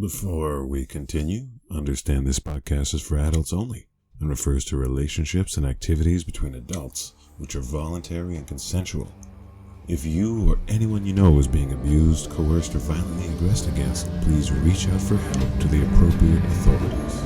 Before we continue, understand this podcast is for adults only and refers to relationships and activities between adults which are voluntary and consensual. If you or anyone you know is being abused, coerced, or violently aggressed against, please reach out for help to the appropriate authorities.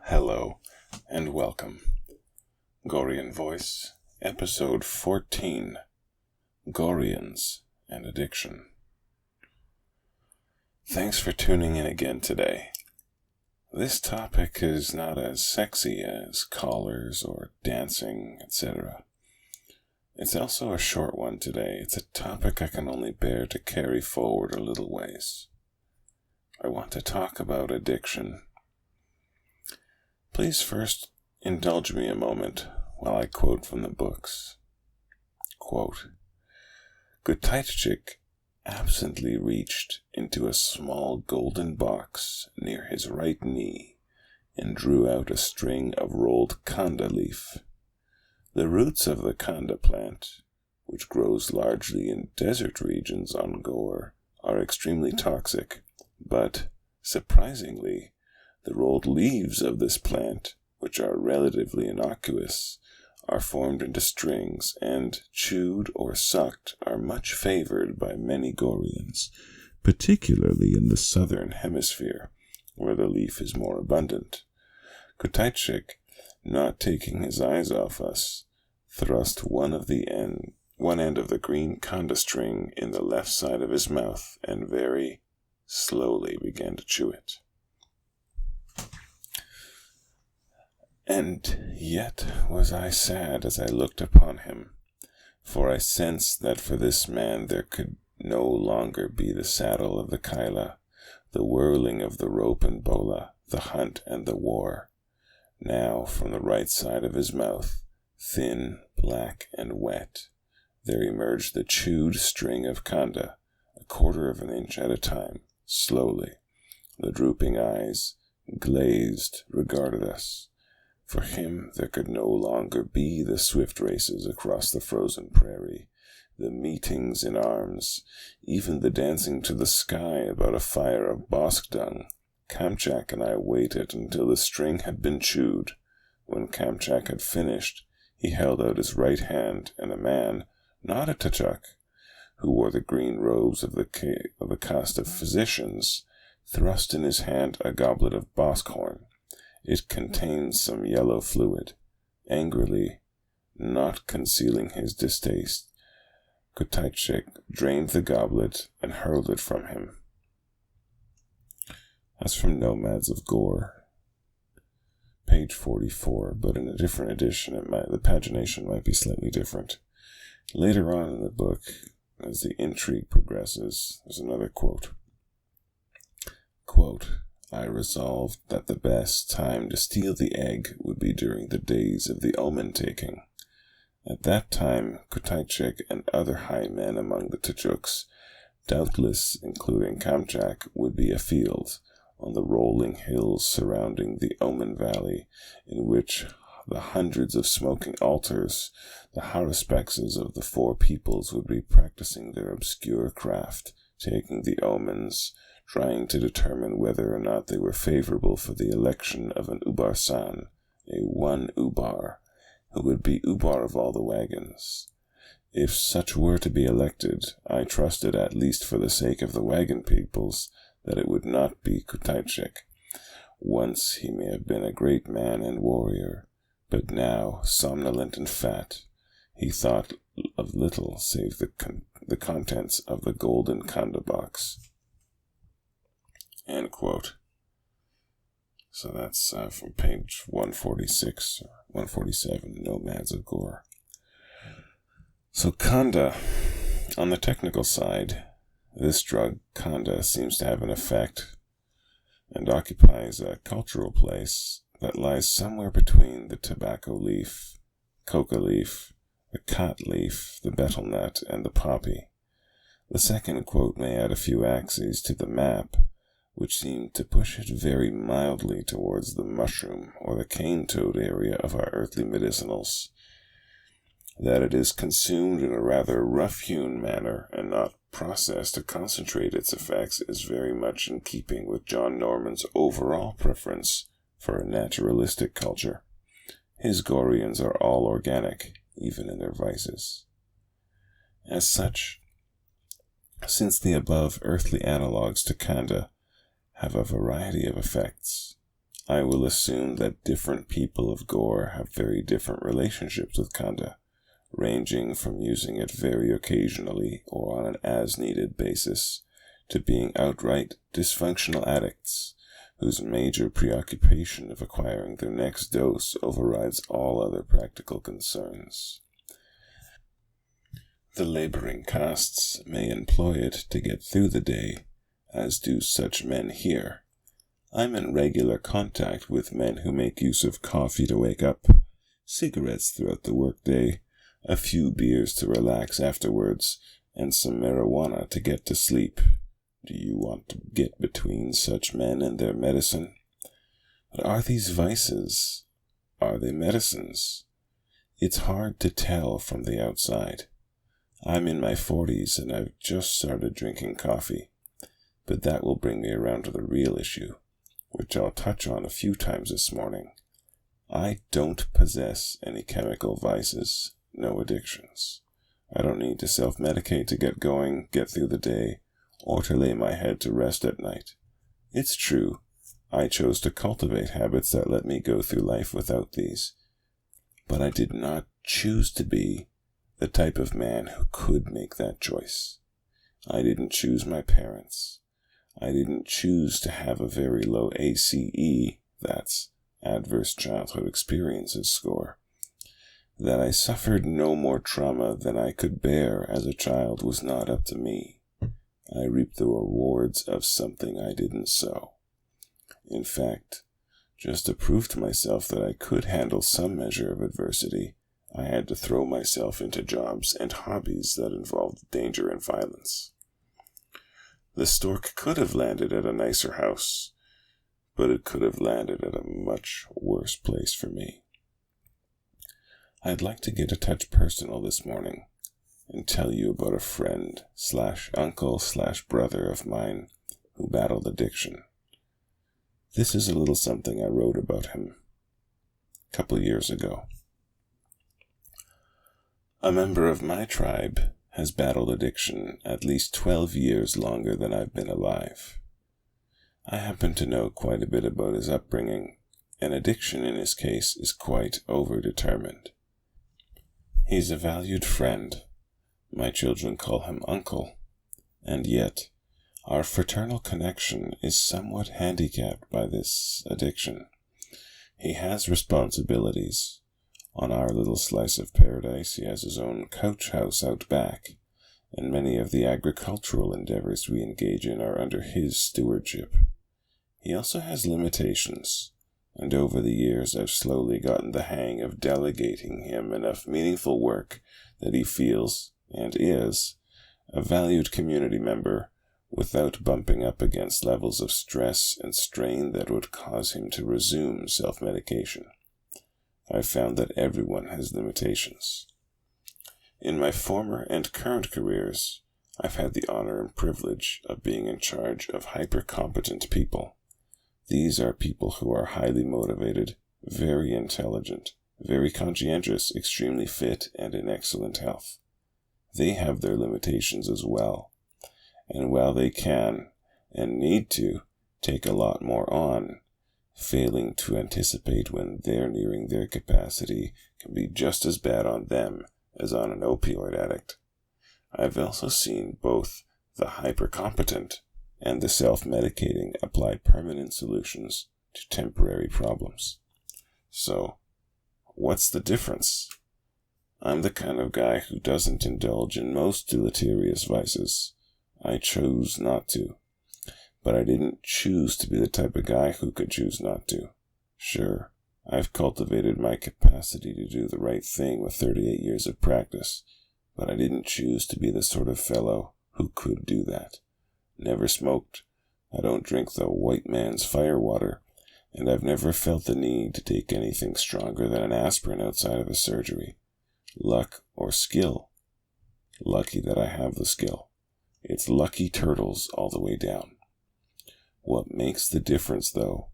Hello, and welcome. Gorean Voice, Episode 14, Goreans and Addiction. Thanks for tuning in again today. This topic is not as sexy as collars or dancing, etc. It's also a short one today. It's a topic I can only bear to carry forward a little ways. I want to talk about addiction. Please first indulge me a moment while I quote from the books. Quote, Gorean absently reached into a small golden box near his right knee and drew out a string of rolled kanda leaf. The roots of the kanda plant, which grows largely in desert regions on Gore, are extremely toxic, but, surprisingly, the rolled leaves of this plant, which are relatively innocuous, are formed into strings and, chewed or sucked, are much favored by many Goreans, particularly in the southern hemisphere, where the leaf is more abundant. Gorean, not taking his eyes off us, thrust one end of the green kanda string in the left side of his mouth and very slowly began to chew it. And yet was I sad as I looked upon him, for I sensed that for this man there could no longer be the saddle of the kaila, the whirling of the rope and bola, the hunt and the war. Now, from the right side of his mouth, thin, black, and wet, there emerged the chewed string of kanda, 1/4 of an inch at a time, slowly. The drooping eyes, glazed, regarded us. For him there could no longer be the swift races across the frozen prairie, the meetings in arms, even the dancing to the sky about a fire of bosk dung. Kamchak and I waited until the string had been chewed. When Kamchak had finished, he held out his right hand, and a man, not a Tachuk, who wore the green robes of the caste of physicians, thrust in his hand a goblet of bosk horn. It contained some yellow fluid. Angrily, not concealing his distaste, Gorean drained the goblet and hurled it from him. That's from Nomads of Gore, page 44, but in a different edition, the pagination might be slightly different. Later on in the book, as the intrigue progresses, there's another quote. Quote, I resolved that the best time to steal the egg would be during the days of the omen-taking. At that time, Gorean and other high men among the Tachuks, doubtless including Kamchak, would be afield, on the rolling hills surrounding the Omen Valley, in which the hundreds of smoking altars, the haruspexes of the four peoples would be practicing their obscure craft, taking the omens, trying to determine whether or not they were favorable for the election of an Ubar-san, a one Ubar, who would be Ubar of all the wagons. If such were to be elected, I trusted, at least for the sake of the wagon peoples, that it would not be Gorean. Once he may have been a great man and warrior, but now, somnolent and fat, he thought of little save the the contents of the golden Kanda box. End quote. So that's from page 146, or 147, Nomads of Gore. So Kanda, on the technical side, this drug, Kanda, seems to have an effect and occupies a cultural place that lies somewhere between the tobacco leaf, coca leaf, the khat leaf, the betel nut, and the poppy. The second quote may add a few axes to the map, which seem to push it very mildly towards the mushroom or the cane toad area of our earthly medicinals. That it is consumed in a rather rough-hewn manner and not processed to concentrate its effects is very much in keeping with John Norman's overall preference for a naturalistic culture. His Goreans are all organic, even in their vices. As such, since the above earthly analogues to Kanda have a variety of effects, I will assume that different people of Gore have very different relationships with Kanda, ranging from using it very occasionally or on an as-needed basis to being outright dysfunctional addicts whose major preoccupation of acquiring their next dose overrides all other practical concerns. The laboring castes may employ it to get through the day, as do such men here. I'm in regular contact with men who make use of coffee to wake up, cigarettes throughout the workday, a few beers to relax afterwards, and some marijuana to get to sleep. Do you want to get between such men and their medicine? But are these vices? Are they medicines? It's hard to tell from the outside. I'm in my 40s and I've just started drinking coffee, but that will bring me around to the real issue, which I'll touch on a few times this morning. I don't possess any chemical vices, no addictions. I don't need to self-medicate to get going, get through the day, or to lay my head to rest at night. It's true, I chose to cultivate habits that let me go through life without these, but I did not choose to be the type of man who could make that choice. I didn't choose my parents. I didn't choose to have a very low ACE, that's Adverse Childhood Experiences score. That I suffered no more trauma than I could bear as a child was not up to me. I reaped the rewards of something I didn't sow. In fact, just to prove to myself that I could handle some measure of adversity, I had to throw myself into jobs and hobbies that involved danger and violence. The stork could have landed at a nicer house, but it could have landed at a much worse place for me. I'd like to get a touch personal this morning and tell you about a friend / uncle / brother of mine who battled addiction. This is a little something I wrote about him a couple years ago. A member of my tribe has battled addiction at least 12 years longer than I've been alive. I happen to know quite a bit about his upbringing, and addiction in his case is quite overdetermined. He's a valued friend. My children call him uncle, and yet our fraternal connection is somewhat handicapped by this addiction. He has responsibilities. On our little slice of paradise, he has his own couch house out back, and many of the agricultural endeavors we engage in are under his stewardship. He also has limitations, and over the years I've slowly gotten the hang of delegating him enough meaningful work that he feels, and is, a valued community member without bumping up against levels of stress and strain that would cause him to resume self-medication. I've found that everyone has limitations. In my former and current careers, I've had the honor and privilege of being in charge of hyper-competent people. These are people who are highly motivated, very intelligent, very conscientious, extremely fit, and in excellent health. They have their limitations as well, and while they can, and need to, take a lot more on, failing to anticipate when they're nearing their capacity can be just as bad on them as on an opioid addict. I've also seen both the hypercompetent and the self-medicating apply permanent solutions to temporary problems. So, what's the difference? I'm the kind of guy who doesn't indulge in most deleterious vices. I chose not to. But I didn't choose to be the type of guy who could choose not to. Sure, I've cultivated my capacity to do the right thing with 38 years of practice, but I didn't choose to be the sort of fellow who could do that. Never smoked. I don't drink the white man's firewater, and I've never felt the need to take anything stronger than an aspirin outside of a surgery. Luck or skill? Lucky that I have the skill. It's lucky turtles all the way down. What makes the difference, though,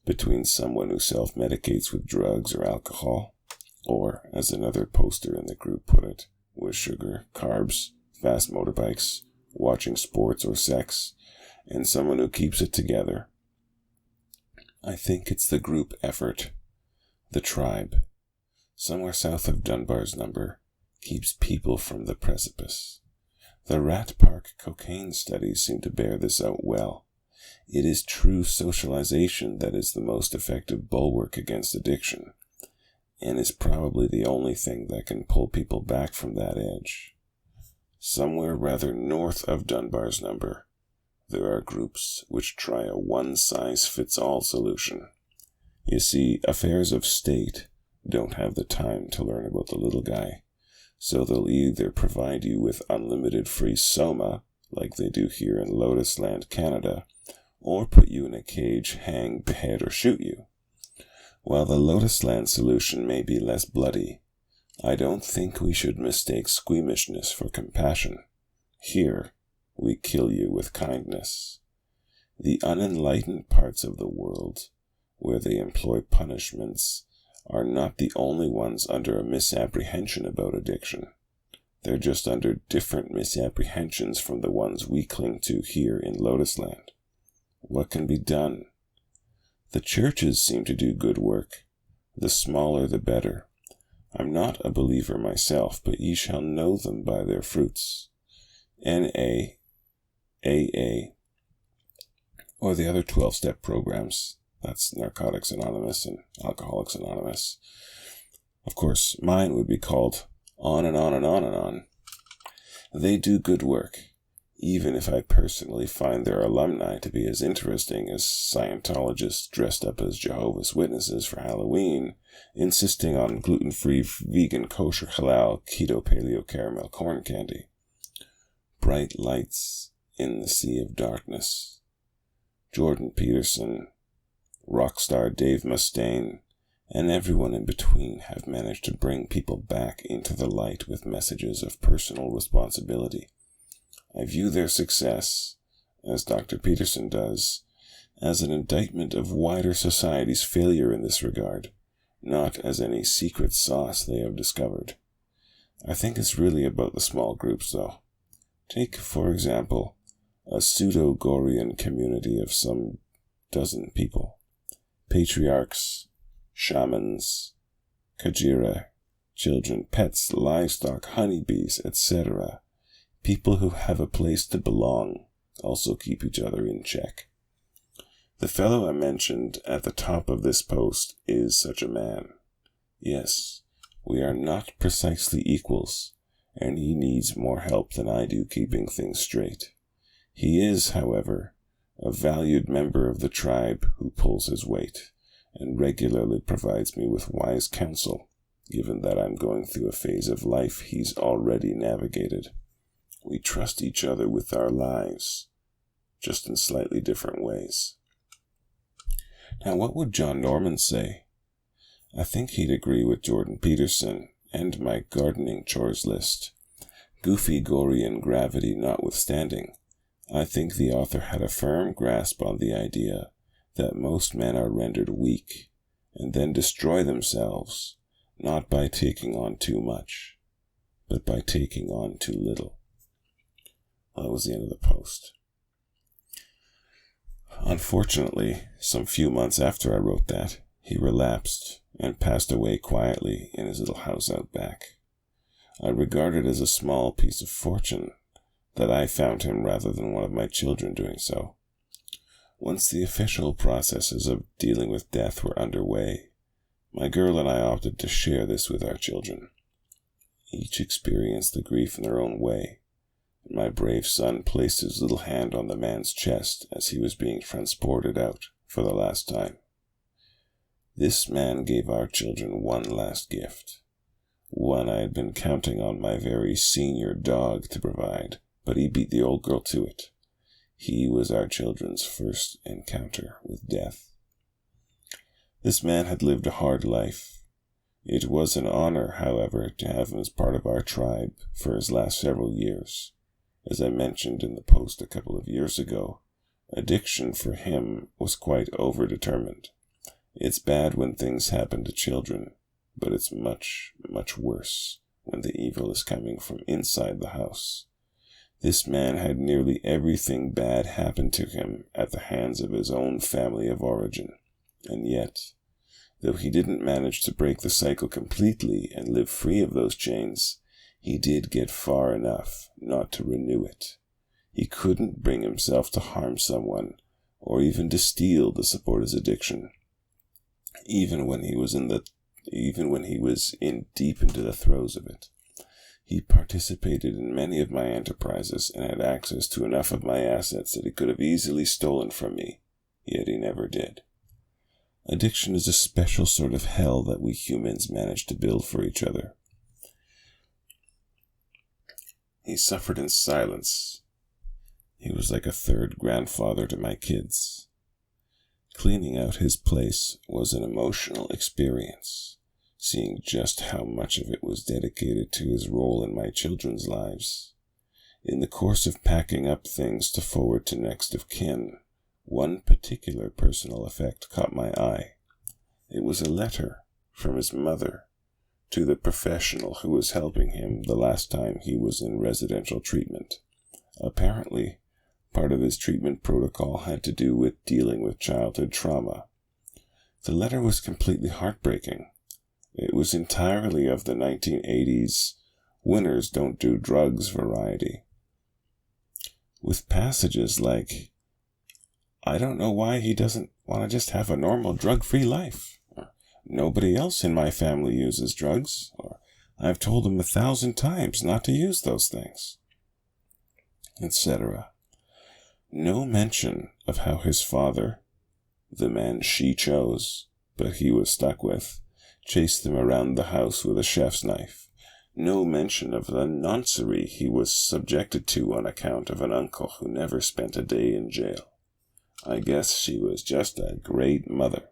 between someone who self-medicates with drugs or alcohol, or, as another poster in the group put it, with sugar, carbs, fast motorbikes, watching sports or sex, and someone who keeps it together? I think it's the group effort. The tribe, somewhere south of Dunbar's number, keeps people from the precipice. The Rat Park cocaine studies seem to bear this out well. It is true socialization that is the most effective bulwark against addiction, and is probably the only thing that can pull people back from that edge. Somewhere rather north of Dunbar's number, there are groups which try a one-size-fits-all solution. You see, affairs of state don't have the time to learn about the little guy, so they'll either provide you with unlimited free soma, like they do here in Lotus Land, Canada, or put you in a cage, hang, behead, or shoot you. While the Lotus Land solution may be less bloody, I don't think we should mistake squeamishness for compassion. Here, we kill you with kindness. The unenlightened parts of the world, where they employ punishments, are not the only ones under a misapprehension about addiction. They're just under different misapprehensions from the ones we cling to here in Lotus Land. What can be done? The churches seem to do good work. The smaller the better. I'm not a believer myself, but ye shall know them by their fruits. NA, AA, or the other 12-step programs. That's Narcotics Anonymous and Alcoholics Anonymous. Of course, mine would be called On and On and On and On. They do good work, even if I personally find their alumni to be as interesting as Scientologists dressed up as Jehovah's Witnesses for Halloween, insisting on gluten-free, vegan, kosher, halal, keto, paleo, caramel, corn candy. Bright lights in the sea of darkness. Jordan Peterson, rockstar Dave Mustaine, and everyone in between have managed to bring people back into the light with messages of personal responsibility. I view their success, as Dr. Peterson does, as an indictment of wider society's failure in this regard, not as any secret sauce they have discovered. I think it's really about the small groups, though. Take, for example, a pseudo-Gorean community of some dozen people. Patriarchs, shamans, kajira, children, pets, livestock, honeybees, etc. People who have a place to belong also keep each other in check. The fellow I mentioned at the top of this post is such a man. Yes, we are not precisely equals, and he needs more help than I do keeping things straight. He is, however, a valued member of the tribe who pulls his weight, and regularly provides me with wise counsel, given that I'm going through a phase of life he's already navigated. We trust each other with our lives, just in slightly different ways. Now, what would John Norman say? I think he'd agree with Jordan Peterson and my gardening chores list. Goofy Gorean gravity notwithstanding, I think the author had a firm grasp on the idea that most men are rendered weak, and then destroy themselves, not by taking on too much, but by taking on too little. That was the end of the post. Unfortunately, some few months after I wrote that, he relapsed and passed away quietly in his little house out back. I regard it as a small piece of fortune that I found him rather than one of my children doing so. Once the official processes of dealing with death were underway, my girl and I opted to share this with our children. Each experienced the grief in their own way, and my brave son placed his little hand on the man's chest as he was being transported out for the last time. This man gave our children one last gift, one I had been counting on my very senior dog to provide, but he beat the old girl to it. He was our children's first encounter with death. This man had lived a hard life. It was an honor, however, to have him as part of our tribe for his last several years. As I mentioned in the post a couple of years ago, addiction for him was quite overdetermined. It's bad when things happen to children, but it's much, much worse when the evil is coming from inside the house. This man had nearly everything bad happen to him at the hands of his own family of origin, and yet, though he didn't manage to break the cycle completely and live free of those chains, he did get far enough not to renew it. He couldn't bring himself to harm someone, or even to steal to support his addiction. Even when he was deep into the throes of it. He participated in many of my enterprises and had access to enough of my assets that he could have easily stolen from me, yet he never did. Addiction is a special sort of hell that we humans manage to build for each other. He suffered in silence. He was like a third grandfather to my kids. Cleaning out his place was an emotional experience, seeing just how much of it was dedicated to his role in my children's lives. In the course of packing up things to forward to next of kin, one particular personal effect caught my eye. It was a letter from his mother to the professional who was helping him the last time he was in residential treatment. Apparently, part of his treatment protocol had to do with dealing with childhood trauma. The letter was completely heartbreaking. It was entirely of the 1980s winners don't do drugs variety, with passages like, "I don't know why he doesn't want to just have a normal drug-free life," or, "Nobody else in my family uses drugs," or, "I've told him 1,000 times not to use those things," etc. No mention of how his father, the man she chose, but he was stuck with, chased him around the house with a chef's knife. No mention of the noncery he was subjected to on account of an uncle who never spent a day in jail. I guess she was just a great mother.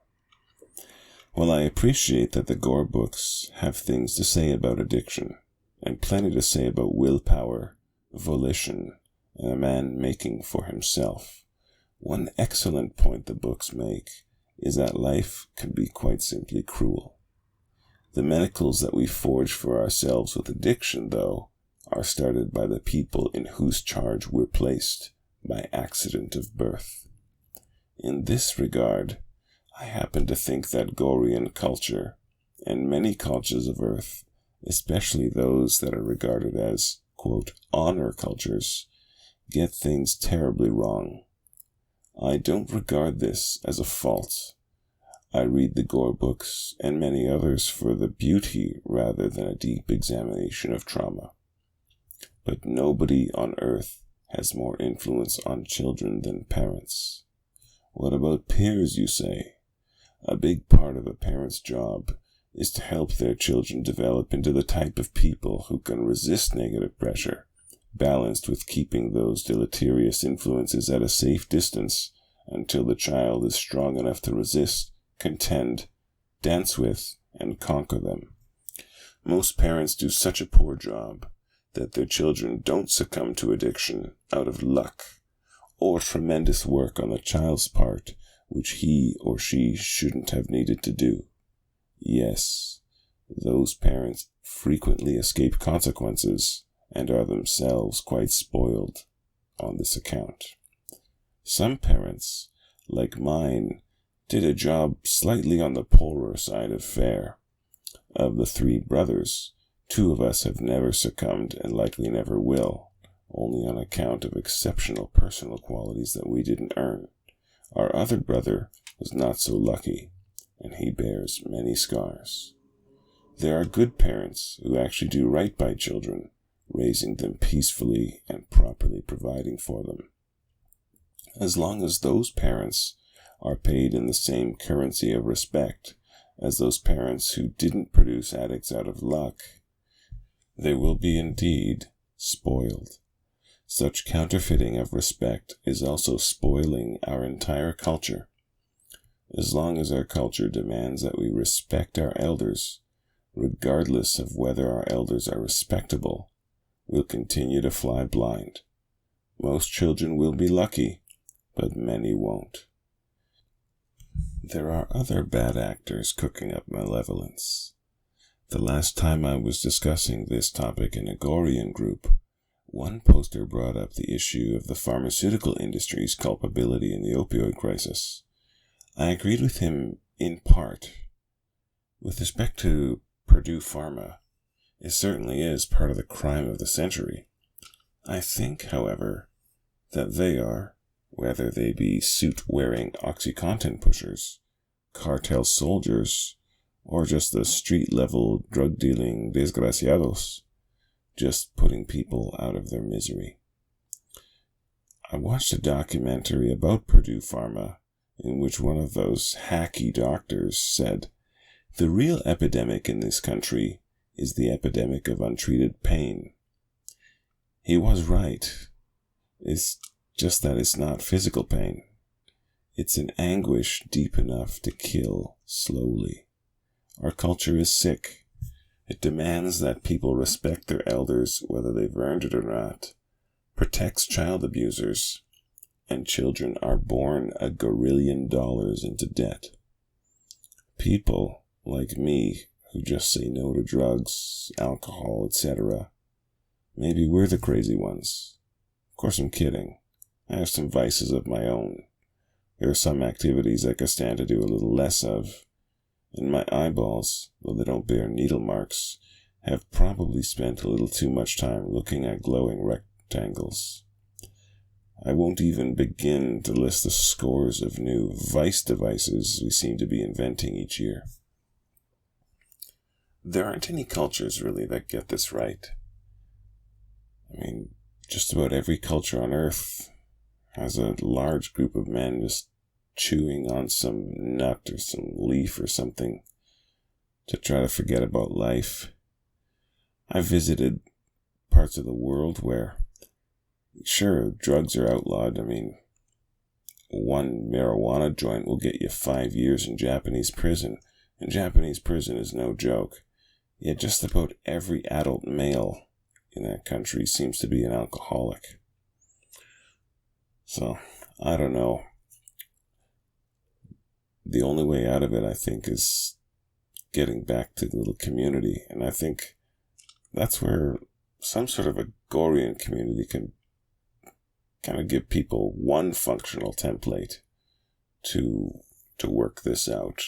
While I appreciate that the Gore books have things to say about addiction, and plenty to say about willpower, volition, and a man making for himself, one excellent point the books make is that life can be quite simply cruel. The manacles that we forge for ourselves with addiction, though, are started by the people in whose charge we're placed by accident of birth. In this regard, I happen to think that Gorean culture, and many cultures of Earth, especially those that are regarded as, quote, honor cultures, get things terribly wrong. I don't regard this as a fault. I read the Gore books and many others for the beauty rather than a deep examination of trauma. But nobody on earth has more influence on children than parents. What about peers, you say? A big part of a parent's job is to help their children develop into the type of people who can resist negative pressure, balanced with keeping those deleterious influences at a safe distance until the child is strong enough to resist, contend, dance with, and conquer them. Most parents do such a poor job that their children don't succumb to addiction out of luck or tremendous work on the child's part, which he or she shouldn't have needed to do. Yes, those parents frequently escape consequences and are themselves quite spoiled on this account. Some parents, like mine, did a job slightly on the poorer side of fair. Of the 3 brothers, Two of us have never succumbed and likely never will, only on account of exceptional personal qualities that we didn't earn. Our other brother was not so lucky, and he bears many scars. There are good parents who actually do right by children, raising them peacefully and properly providing for them. As long as those parents are paid in the same currency of respect as those parents who didn't produce addicts out of luck, they will be indeed spoiled. Such counterfeiting of respect is also spoiling our entire culture. As long as our culture demands that we respect our elders, regardless of whether our elders are respectable, we'll continue to fly blind. Most children will be lucky, but many won't. There are other bad actors cooking up malevolence. The last time I was discussing this topic in a Gorean group, one poster brought up the issue of the pharmaceutical industry's culpability in the opioid crisis. I agreed with him in part. With respect to Purdue Pharma, it certainly is part of the crime of the century. I think, however, that they are, whether they be suit-wearing OxyContin pushers, cartel soldiers, or just the street-level drug-dealing desgraciados, just putting people out of their misery. I watched a documentary about Purdue Pharma in which one of those hacky doctors said, "The real epidemic in this country is the epidemic of untreated pain." He was right. It's just that it's not physical pain. It's an anguish deep enough to kill slowly. Our culture is sick. It demands that people respect their elders whether they've earned it or not, protects child abusers, and children are born $1 gorillion into debt. People like me who just say no to drugs, alcohol, etc. Maybe we're the crazy ones. Of course I'm kidding. I have some vices of my own. There are some activities I could stand to do a little less of, and my eyeballs, though they don't bear needle marks, have probably spent a little too much time looking at glowing rectangles. I won't even begin to list the scores of new vice devices we seem to be inventing each year. There aren't any cultures, really, that get this right. I mean, just about every culture on Earth has a large group of men just chewing on some nut or some leaf or something to try to forget about life. I visited parts of the world where, sure, drugs are outlawed. I mean, one marijuana joint will get you 5 years in Japanese prison, and Japanese prison is no joke. Yet just about every adult male in that country seems to be an alcoholic. So, I don't know. The only way out of it, I think, is getting back to the little community. And I think that's where some sort of a Gorean community can kind of give people one functional template to work this out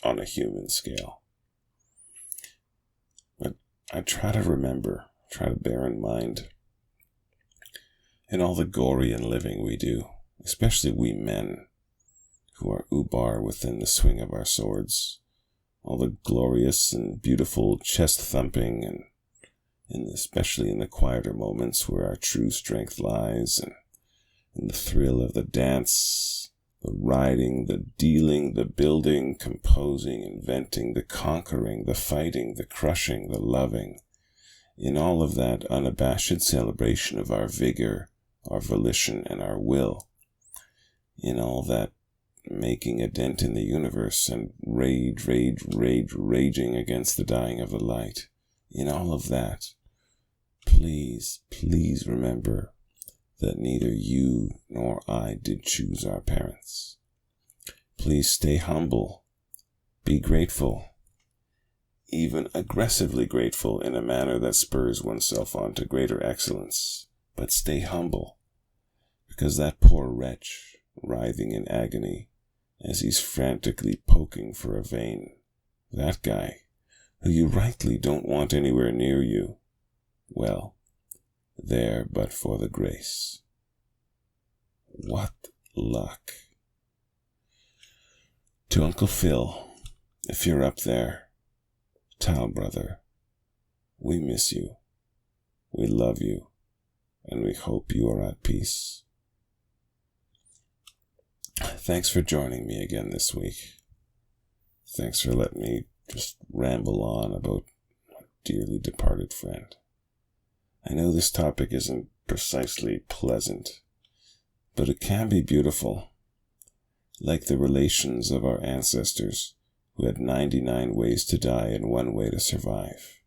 on a human scale. But I try to bear in mind, in all the Gorean living we do, especially we men, who are ubar within the swing of our swords, all the glorious and beautiful chest-thumping, and especially in the quieter moments where our true strength lies, and in the thrill of the dance, the riding, the dealing, the building, composing, inventing, the conquering, the fighting, the crushing, the loving, in all of that unabashed celebration of our vigor, our volition, and our will, in all that making a dent in the universe and raging against the dying of the light, in all of that, please remember that neither you nor I did choose our parents. Please stay humble, be grateful, even aggressively grateful in a manner that spurs oneself on to greater excellence, but stay humble, because that poor wretch, writhing in agony, as he's frantically poking for a vein, that guy, who you rightly don't want anywhere near you, well, there but for the grace. What luck. To Uncle Phil, if you're up there, Tal brother, we miss you, we love you, and we hope you are at peace. Thanks for joining me again this week. Thanks for letting me just ramble on about my dearly departed friend. I know this topic isn't precisely pleasant, but it can be beautiful, like the relations of our ancestors who had 99 ways to die and 1 way to survive.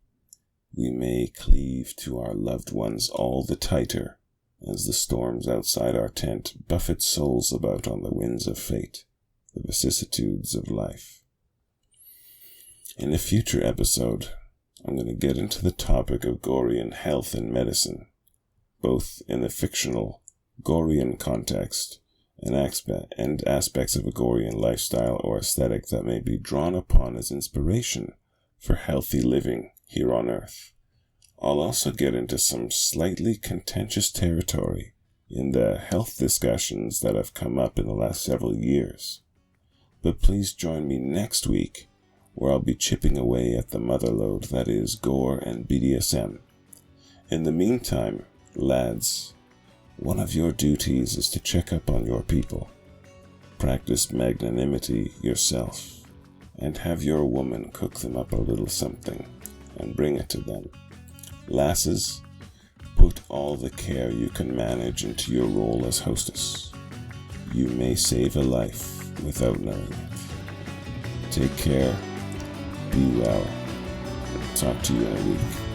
We may cleave to our loved ones all the tighter as the storms outside our tent buffet souls about on the winds of fate, the vicissitudes of life. In a future episode, I'm going to get into the topic of Gorean health and medicine, both in the fictional Gorean context and aspects of a Gorean lifestyle or aesthetic that may be drawn upon as inspiration for healthy living here on Earth. I'll also get into some slightly contentious territory in the health discussions that have come up in the last several years. But please join me next week, where I'll be chipping away at the motherlode that is gore and BDSM. In the meantime, lads, one of your duties is to check up on your people, practice magnanimity yourself, and have your woman cook them up a little something and bring it to them. Lasses, put all the care you can manage into your role as hostess. You may save a life without knowing it. Take care, be well, talk to you in a week.